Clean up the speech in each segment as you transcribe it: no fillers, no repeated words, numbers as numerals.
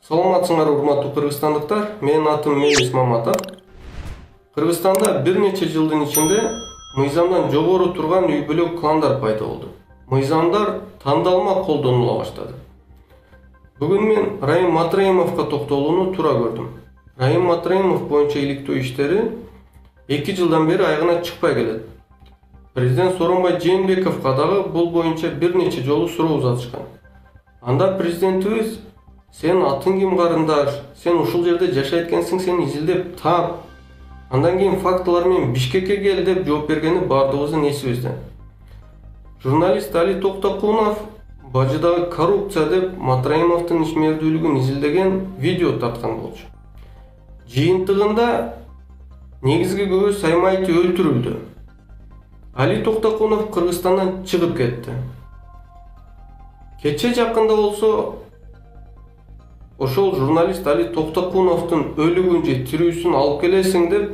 Саламатсыңар урматтуу кыргызстандыктар, менин атым Мелис Маматов. Кыргызстанда бир нече жылдын ичинде мыйзамдан жогору турган үй бүлө кландар пайда болду. Мыйзамдар тандалма колдонула баштады. Бүгүн мен Райым Матраимовго токтолууну туура көрдүм. Райым Матраимов боюнча иликтөө иштери 2 жылдан бери айыгына чыкпай келет. Президент Сооронбай Жээнбековго дагы бул боюнча бир нече жолу суроо узатышкан. Анда президентибиз: "Сен атың ким карындаш? Сен ушул жерде жашайт экенсиң, сени изилдеп таап, андан кийин фактылар менен Бишкекке кел" деп жооп бергени бардыгыбыздын эсибизде. Журналист Али Токтокунов бажыдагы коррупция деп Матраимовдун ишмердүүлүгүн изилдеген видео тарткан болчу. Жыйынтыгында негизги көбү Саймаевди өлтүрүлдү. Али Токтокунов Кыргызстандан чыгып кетти. Кече жакында болсо ошол журналист Али Токтокуновдун өлүгүн же тирүүсүн алып келесиң деп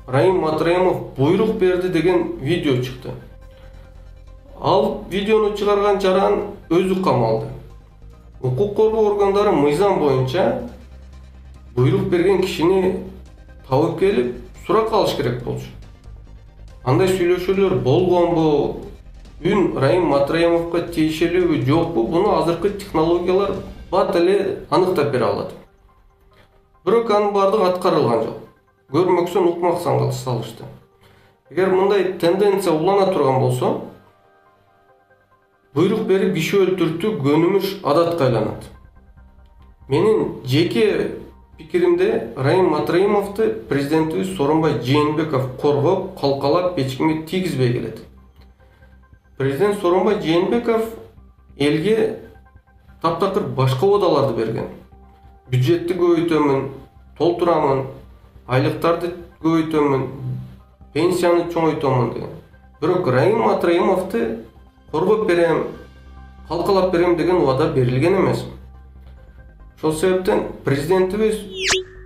Райым Матраимов буйрук берди деген видео чыкты. Ал видеону чыгарган жаран өзү камалды. Укук коргоо органдары мыйзам боюнча буйрук берген кишини табып келип суракка алыш керек болчу. Андай сүйлөшүүлөр болгонбу? Үн Райым Матраимовго тиешелүүбү, жокпу? Буну азыркы технологиялар бат эле аныктап бере алат. Бирок анын бардыгы аткарылган жок. Көрмөксөн укмак салышты. Эгер мындай тенденция улана турган болсо, буйрук берип киши өлтүртүү көнүмүш адатка айланат. Менин жеке пикиримде Райым Матраимовду президентибиз Сооронбай Жээнбеков коргоп, калкалап, эчкимге тийгизбей келет. Президент Сооронбай Жээнбеков элге таптакыр башка убадаларды берген. Бюджетти көбөйтөмүн, толтурамын, айлыктарды көбөйтөмүн, пенсияны чоңойтомун деген. Бирок Райым Матраимовду коргоп берем, калкалап берем деген убада берилген эмес. Ошол себептен президентибиз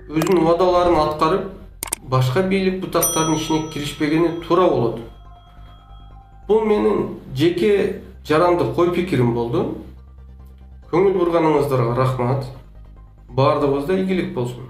өзүнүн убадаларын аткарып, башка бийлик бутактардын ишине киришпегени туура болот. Бул менин жеке жарандык ой пикирим болду. Көңүл бурганыңыздарга рахмат. Бардыгыбызда ийгилик болсун.